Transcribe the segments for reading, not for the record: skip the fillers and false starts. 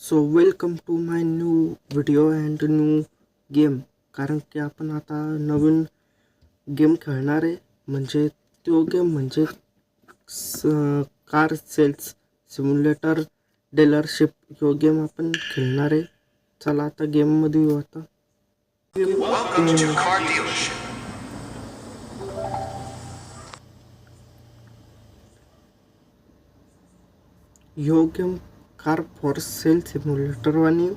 So welcome to my new video and new game. कारण की आपण आता नवीन गेम खेळणार आहे, म्हणजे तो गेम म्हणजे कार सेल्स सिम्युलेटर डीलरशिप. ह्यो गेम आपण खेळणार आहे. चला आता गेममध्ये येऊ. आता Welcome to Car Dealership. ह्यो गेम कार फॉर सेल सिम्युलेटरवानी.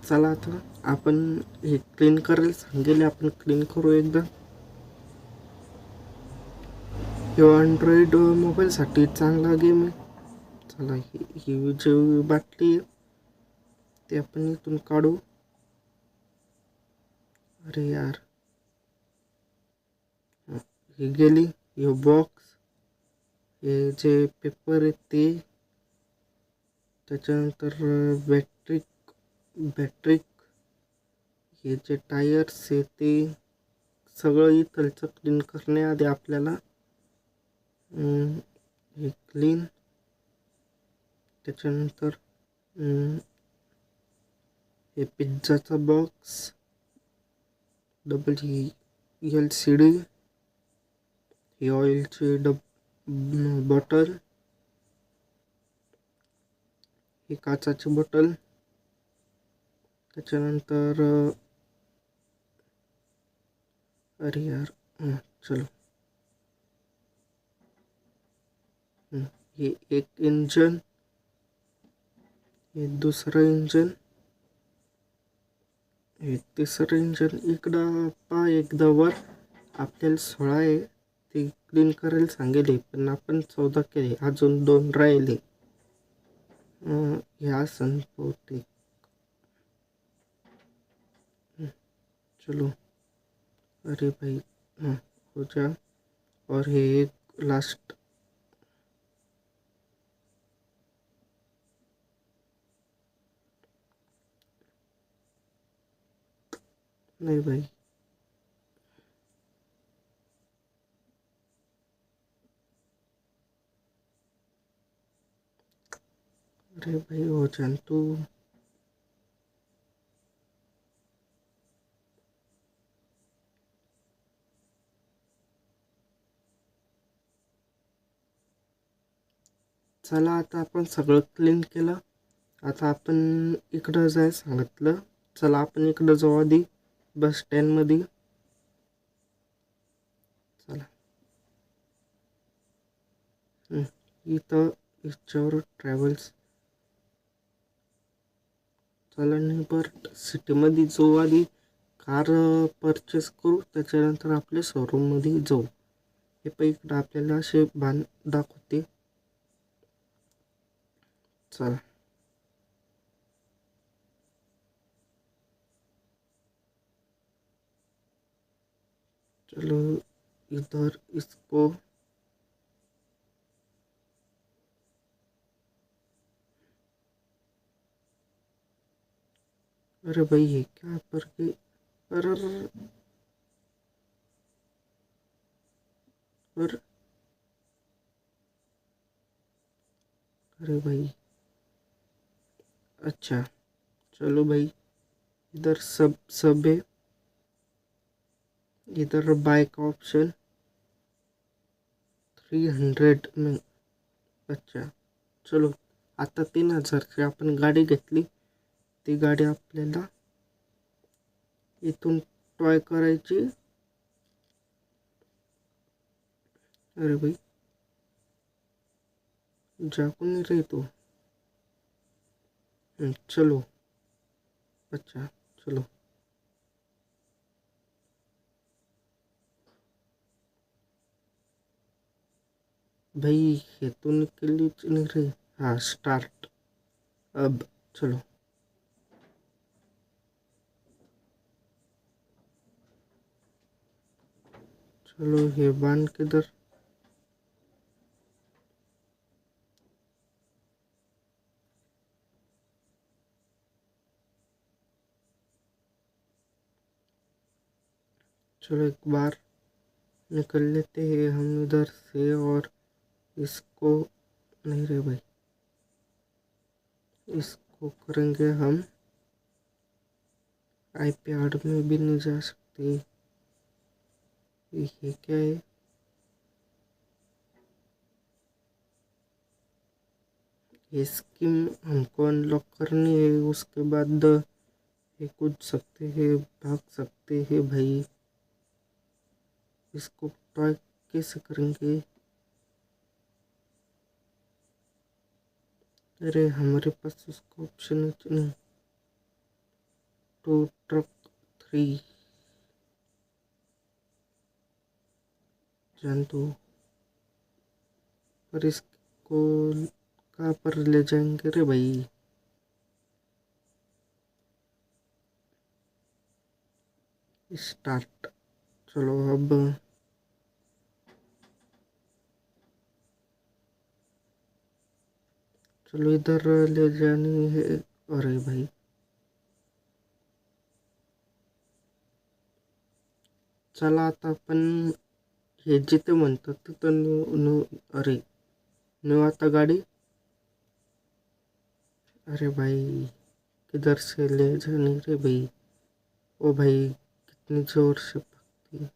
चला आता आपण हे क्लीन करायला सांगेले, आपण क्लीन करू एकदा. ह्यो अँड्रॉइड मोबाईलसाठी चांगला गेम आहे. चला ही जी बाटली आहे ते आपण इथून काढू. अरे यार, ही गेली. हे बॉक्स, हे जे पेपर आहेत ते, त्याच्यानंतर बॅटरी, हे जे टायर्स आहे ते सगळं इथलचं क्लीन करण्याआधी आपल्याला हे क्लीन. त्याच्यानंतर हे पिझ्झाचा बॉक्स, डबल ही LCD, ही ऑइलची बॉटल, ही काचाची बॉटल. त्याच्यानंतर अरे यार, चलो, हे एक इंजन, हे दुसरं इंजन, हे तिसरं इंजन. इकडं पा एकदा वर आपल्याला 16 आहे ते क्लीन करायला सांगेले, पण आपण 14 केले, अजून 2 राहिले. ह्या सण बहुतेक. चलो, अरे भाई, हो जा. और हे एक लास्ट. नहीं भाई, अरे भाई हो जान तू. चला आता आपण सगळं क्लीन केलं. आता आपण इकडं जाय सांगितलं. चला आपण इकडं जाऊ आधी बस स्टँडमध्ये. चला, इथं याच्यावर ट्रॅव्हल्स. चला नेबर सिटीमध्ये जाऊ आधी, कार परचेस करू, त्याच्यानंतर आपल्या शोरूममध्ये जाऊ. हे पण इकडं आपल्याला असे दाखवते. चला, चलो इधर इसको. अरे भाई ये क्या पर के, अरे अरे अरे भाई, अच्छा चलो भाई. इधर सब है. इधर बाय का ऑप्शन 300 में. अच्छा चलो, आता 3000ची आपण गाडी घेतली. ती गाडी आपल्याला इथून टॉय करायची. अरे भाई, जाकून नहीं रही तो. चलो, अच्छा चलो भाई, ये तो निकली नहीं रही. हाँ स्टार्ट. अब चलो, चलो ये बांध किधर. चलो एक बार निकल लेते हैं हम इधर से. और इसको नहीं रे भाई, इसको इसको करेंगे हम आईपैड में भी नहीं जा सकते। ये क्या है? ये स्कीम हमको अनलॉक करनी है, उसके बाद ये कूद सकते हैं, भाग सकते हैं भाई। इसको ट्राई कैसे करेंगे? अरे हमारे पास उसका ऑप्शन नहीं। टू ट्रक 3 जान दो, पर इसको कहाँ पर ले जाएंगे रे भाई? स्टार्ट। चलो अब चलो इधर ले जानी है। अरे भाई चला आता पण हे जिथे म्हणतात तिथं अरे न्यू आता गाड़ी। अरे भाई किधर से ले जानी रे भाई? ओ भाई कितनी जोर से पकती है।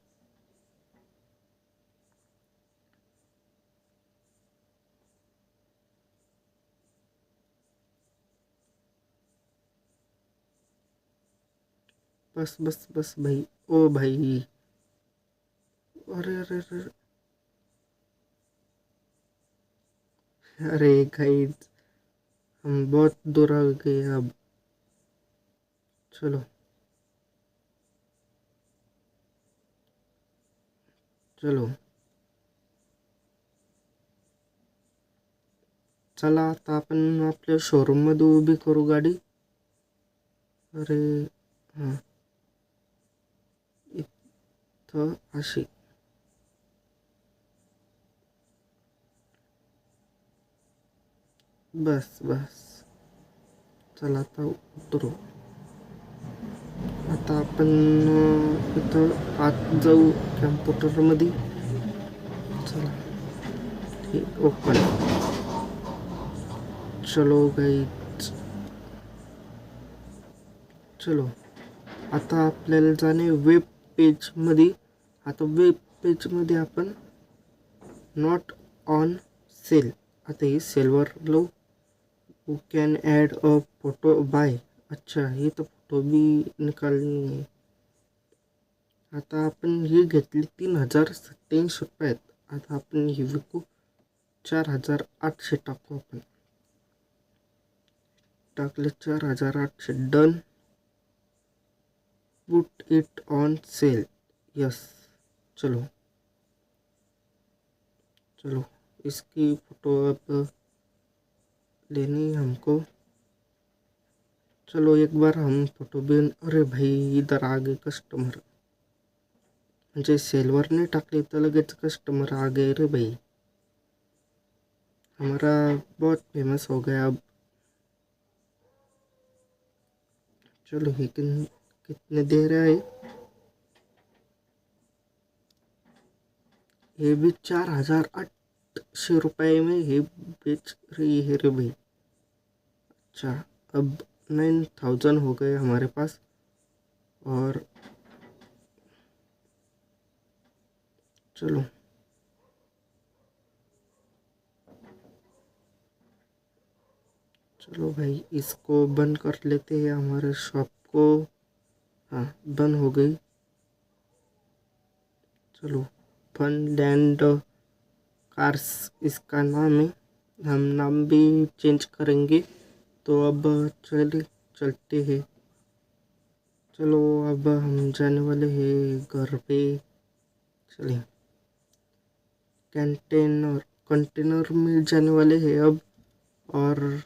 बस बस बस भाई। ओ भाई अरे अरे अरे अरे गाइस हम बहुत दूर आ गए अब। चलो चलो चला आता आपण आपल्या शोरूम मध्ये उभी करू गाडी। अरे हां इथं अशी। बस बस चला आता उतरू। आता आपण इथं आत जाऊ कॅम्प्युटरमध्ये। चला हे ओपन। चलो गाईज चलो आता आपल्याला जाणे वेब पेजमध्ये। आता वेब पेजमध्ये आपण नॉट ऑन सेल, आता ही सेलवर लो। You can add a photo bye. अच्छा ही तो फोटो भी निकालनी है। आता आपण ही घेतली 3087 रुपयात। आता आपण ही विकू 4800 टाकू आपण। टाकले 4800 done. Put it on sale yes. चलो चलो इसकी फोटो अब लेनी है हमको। चलो एक बार हम फोटो भी। अरे भाई इधर आ गए कस्टमर, म्हणजे सेलवर नहीं टाकले तो लगेच कस्टमर आ गए रे भाई। हमारा बहुत फेमस हो गया अब। चलो ये कितने दे रहा है? ये भी 4800 रुपये में ये बेच रही है रे भाई। अच्छा अब 9000 हो गए हमारे पास। और चलो चलो भाई इसको बंद कर लेते हैं हमारे शॉप को। हाँ बंद हो गई। चलो फन लैंड कार्स इसका नाम है। हम नाम भी चेंज करेंगे। तो अब चलते हैं। चलो अब हम जाने वाले हैं घर पे। चलिए कंटेनर में जाने वाले हैं अब। और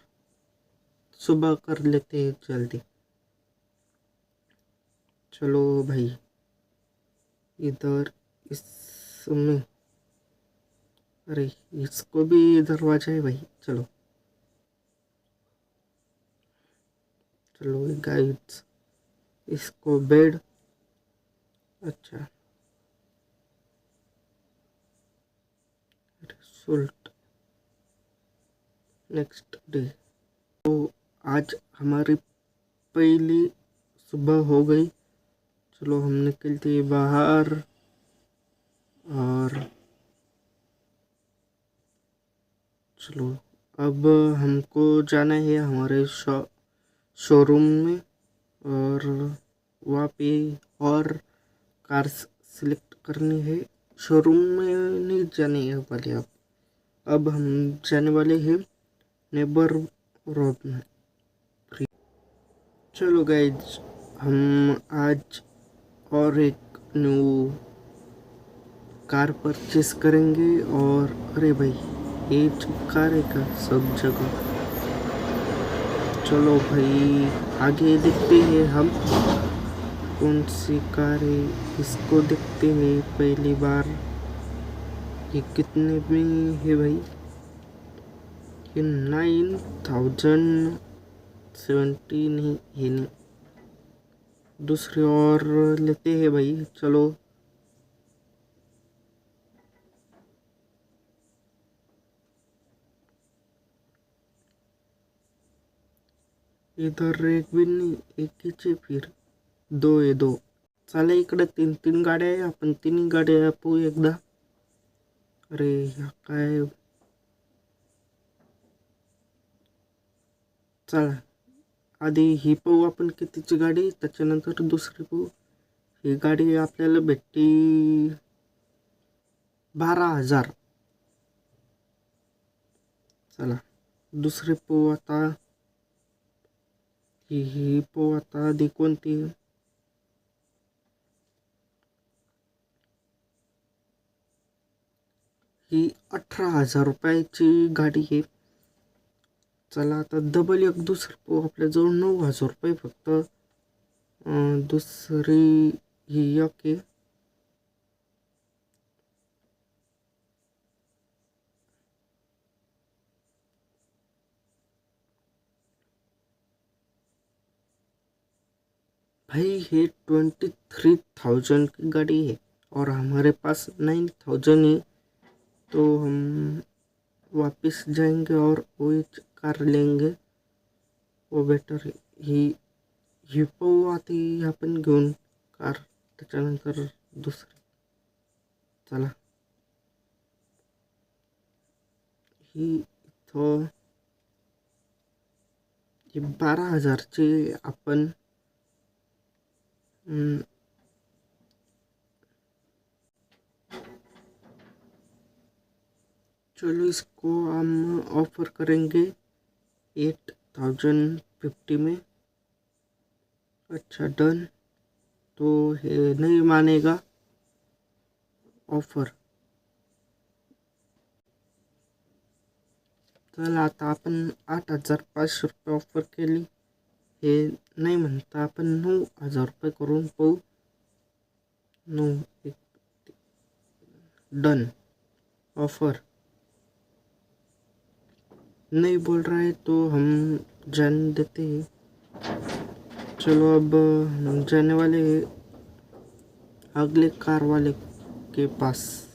सुबह कर लेते हैं जल्दी। चलो भाई इधर इसमें। अरे इसको भी दरवाजा है भाई। चलो चलो गाइड्स इसको बेड। अच्छा सुल्ट नेक्स्ट डे। तो आज हमारी पहली सुबह हो गई। चलो हम निकलते हैं बाहर और चलो अब हमको जाना है हमारे शोरूम में और वहाँ पे और कार्स सिलेक्ट करनी है। शोरूम में नहीं जाने वाले अब हम जाने वाले हैं नेबर रोड में। चलो गाइज हम आज और एक न्यू कार परचेस करेंगे और अरे भाई ये कार है का सब जगह। चलो भाई आगे देखते हैं हम कौन सी कार है, इसको देखते हैं पहली बार। ये कितने में है भाई? ये 9070 नहीं, ये नहीं, दूसरी और लेते हैं भाई। चलो इधर एक भी नहीं, एक हीच आहे, फिर दो आहे दो। चला इकडे तीन तीन गाड्या आहे, आपण तिन्ही गाड्या पाहू एकदा। अरे ह्या काय, चला आधी ही पाहू आपण कितीची गाडी, त्याच्यानंतर दुसरी पाहू। ही गाडी आपल्याला भेटती 12,000। चला दुसरी पाहू आता। ही पाहू आता आधी कोणती। ही 18,000 रुपयाची गाडी आहे। चला आता डबल एक दुसरी पाहू, आपल्याजवळ 9,000 रुपये फक्त। दुसरी ही एक आहे। भाई ये 23,000 की गाड़ी है और हमारे पास 9,000 है, तो हम वापस जाएंगे और वही कार लेंगे, वो बेटर है। ही पाहू आती आपण घेऊन कार, त्याच्यानंतर दुसरी। चला ही इथं 12,000ची आपण चलो इसको हम ऑफर करेंगे 8,050 में। अच्छा डन, तो ये नहीं मानेगा ऑफर। चला आता आपण 8,500 रुपये ऑफर केली, हे नाही म्हणता आपण 9,000 रुपये करून पाहू। 9 डन, ऑफर नहीं बोल रहा है तो हम जाने देते हैं। चलो अब हम जाने वाले हैं अगले कार वाले के पास।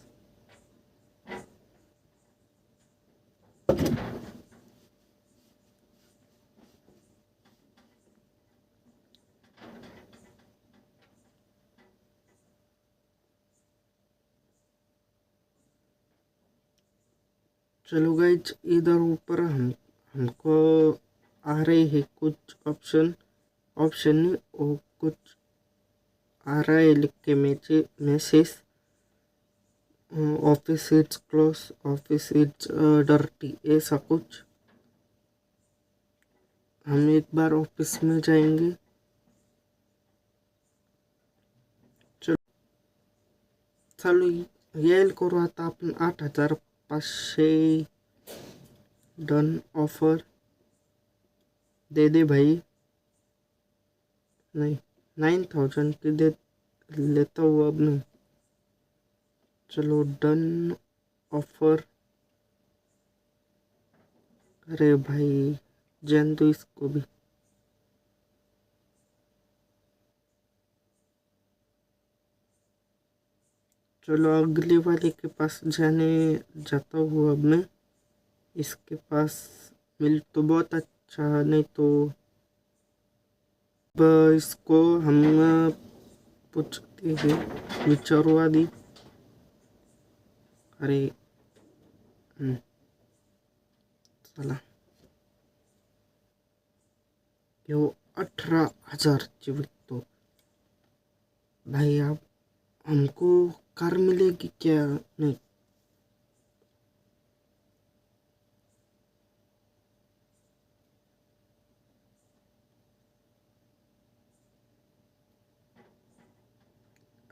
चलो गाइज इधर ऊपर हमको आ रहे हैं कुछ ऑप्शन नहीं, वो कुछ आ रहा है लिख के message, office is close, office is dirty, ऐसा कुछ। हम एक बार ऑफिस में जाएंगे। चलो येल करू आता आपण 8,500 डन, ऑफर दे दे भाई। नहीं 9,000 की दे लेता हूँ अब नहीं। चलो डन ऑफर। अरे भाई जान दो इसको भी। चलो अगले वाले के पास जाता हूँ अब मैं। इसके पास मिल तो बहुत अच्छा नहीं तो अब इसको हम पूछते हैं, विचारू आदि। अरे चला यो 18,000 विकतो। भाई आप हमको कार मिलेगी क्या? नहीं,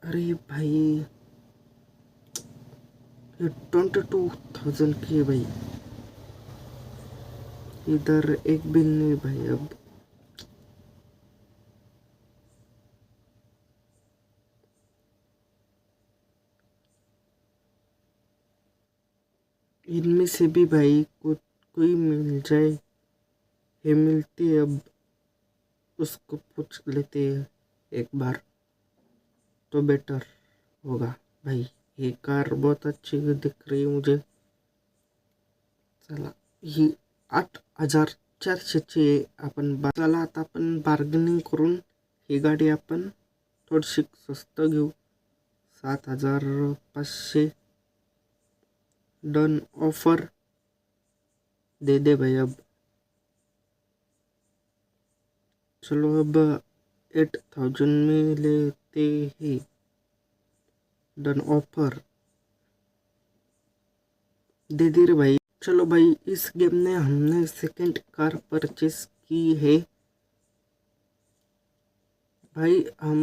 अरे भाई ये 22,000 की है भाई, इधर एक भी नहीं भाई। अब इनमें से भी भाई कोई मिल जाए, ये मिलती है। अब उसको पूछ लेते हैं एक बार तो बेटर होगा भाई। ये कार बहुत अच्छी दिख रही है मुझे। चला ही 8,400ची आहे। चला आता आपण बार्गेनिंग करून ही गाडी आपण थोडीशी स्वस्त घेऊ। 7,500 डन ऑफर दे भाई। अब चलो अब 8,000 में लेते हैं, डन ऑफर दे दी रे भाई। चलो भाई इस गेम में हमने सेकंड कार परचेस की है भाई। हम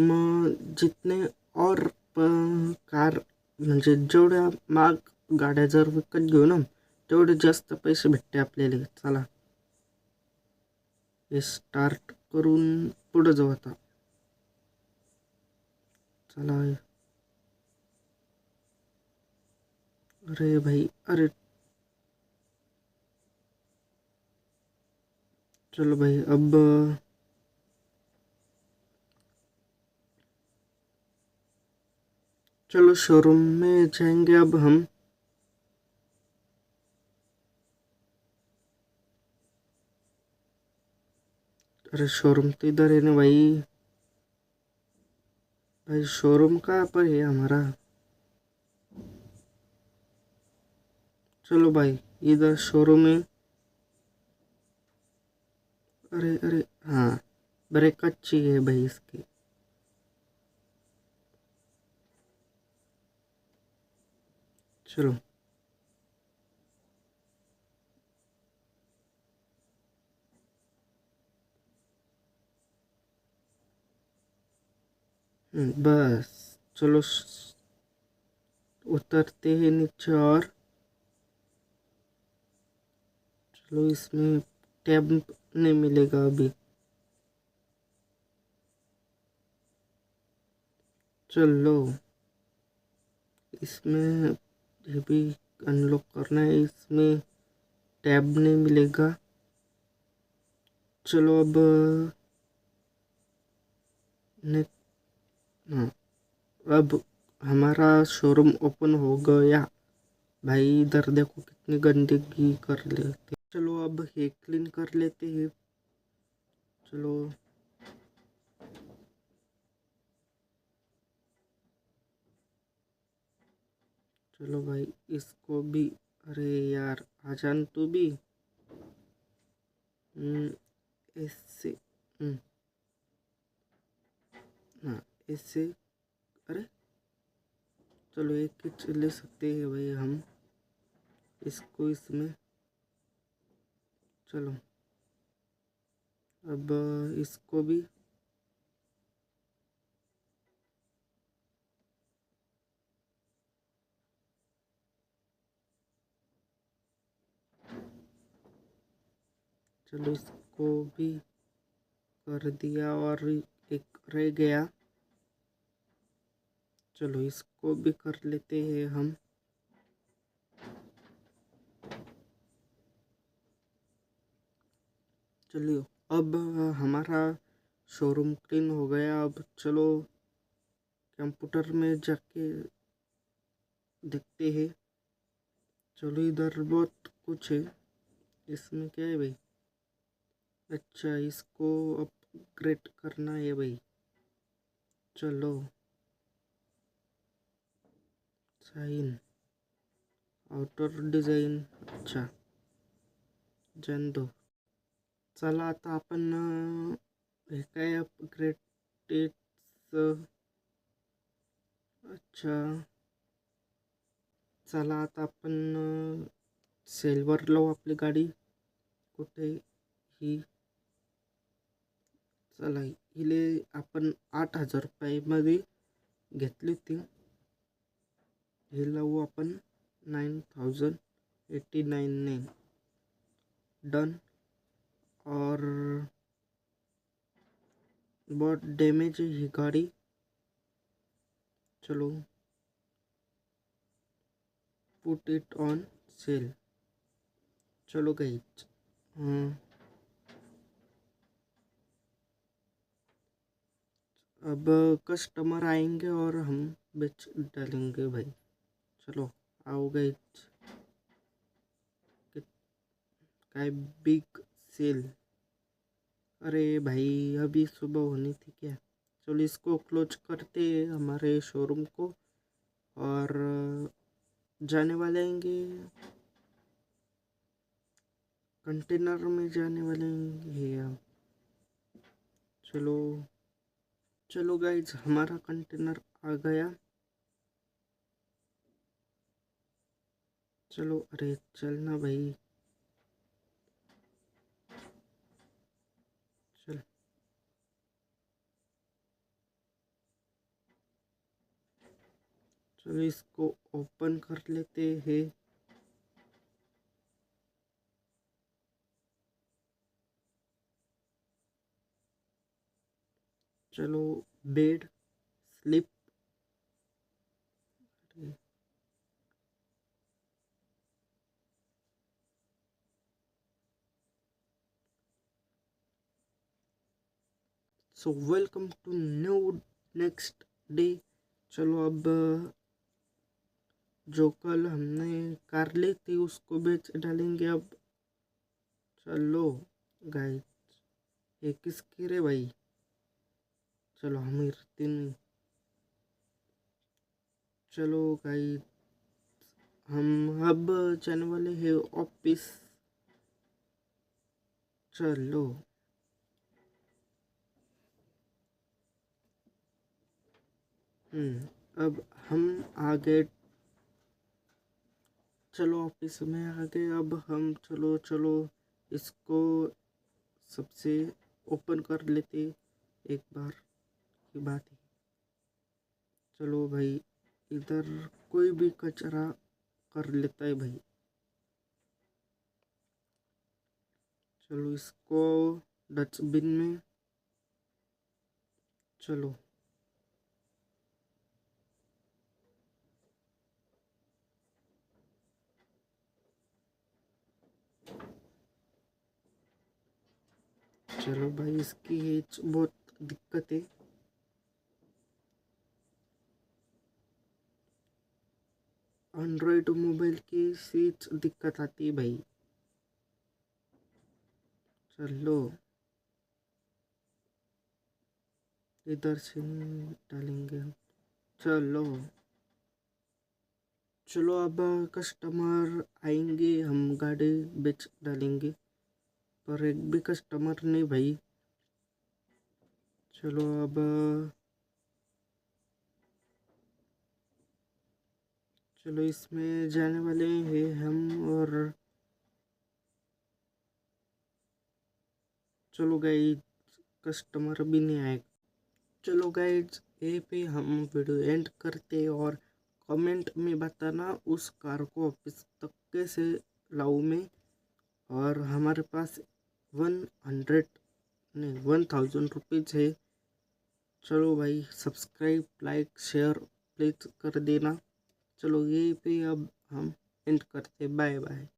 जितने और कार म्हणजे जेवढ्या महाग गाड्या जर विकत घेऊ ना, तेवढे जास्त पैसे भेटते आपल्याला। चला हे स्टार्ट करून पुढे जाऊ आता। चला अरे भाई अरे चलो भाई अब चलो शोरूम में जाएंगे अब हम। अरे शोरूम तो इधर है ना भाई। भाई शोरूम कहाँ पर है हमारा? चलो भाई इधर शोरूम है। अरे अरे हाँ, ब्रेक अच्छी है भाई इसकी। चलो बस चलो उतरते हैं नीचे। और चलो इसमें टैब नहीं मिलेगा अभी। चलो इसमें ये भी अनलॉक करना है, इसमें टैब नहीं मिलेगा। चलो अब ने हाँ, अब हमारा शोरूम ओपन हो गया भाई। इधर देखो कितनी गंदगी कर लेते। चलो अब ये क्लीन कर लेते हैं। चलो चलो भाई इसको भी। अरे यार आजान तू भी ऐसे हाँ ऐसे। अरे चलो एक ही ले सकते हैं भाई हम इसको इसमें। चलो अब इसको भी। चलो इसको भी कर दिया और एक रह गया। चलो इसको भी कर लेते हैं हम। चलिए अब हमारा शोरूम क्लीन हो गया। अब चलो कंप्यूटर में जाके देखते हैं। चलो इधर बहुत कुछ है, इसमें क्या है भाई? अच्छा, इसको अपग्रेड करना है भाई। चलो, साइन आउटर डिझाईन, अच्छा जन दो। चला आता आपण हे काय अपग्रेड, अच्छा चला आता आपण सेलवर लावू आपली गाडी। कुठे ही, चला हिले आपण 8,000 रुपयामध्ये घेतली होती, हे लावू आपण 9,089 ने। डन। और बहुत डैमेज है ये गाड़ी। चलो पुट इट ऑन सेल। चलो गाइस, अब कस्टमर आएंगे और हम बेच डालेंगे भाई। चलो आओ गाइस, काय बिग सेल। अरे भाई अभी सुबह होनी थी क्या। चलो इसको क्लोज करते हमारे शोरूम को, और जाने वाले आएंगे कंटेनर में, जाने वाले हैं। चलो चलो गाइज, हमारा कंटेनर आ गया। चलो, अरे चलना भाई, चल। चलो इसको ओपन कर लेते हैं। चलो बेड स्लिप, so welcome to new next day. चलो अब जो कल हमने कार ली थी उसको बेच डालेंगे अब। चलो गाइस, ये किसकी रे भाई। चलो हमीर तीन। चलो गाइस, हम अब जाने वाले हैं ऑफिस। चलो अब हम आ गए। चलो ऑफिस में आ गए अब हम। चलो चलो इसको सबसे ओपन कर लेते एक बार की बात ही। चलो भाई, इधर कोई भी कचरा कर लेता है भाई। चलो इसको डस्टबिन में। चलो चलो भाई, इसकी एज बहुत दिक्कत है। एंड्रॉयड मोबाइल की सीच दिक्कत आती है भाई। चलो इधर से डालेंगे हम। चलो चलो अब कस्टमर आएंगे, हम गाड़ी बेच डालेंगे, पर एक भी कस्टमर नहीं भाई। चलो अब चलो इसमें जाने वाले हैं हम, और चलो गाइस, कस्टमर भी नहीं आए। चलो गाइस, ये पे हम वीडियो एंड करते, और कमेंट में बताना उस कार को ऑफिस तक कैसे लाऊं मैं। और हमारे पास 100 नहीं 1,000 रुपीज़ है। चलो भाई, सब्सक्राइब लाइक शेयर प्लीज़ कर देना। चलो ये पे अब हम एंड करते, बाय बाय।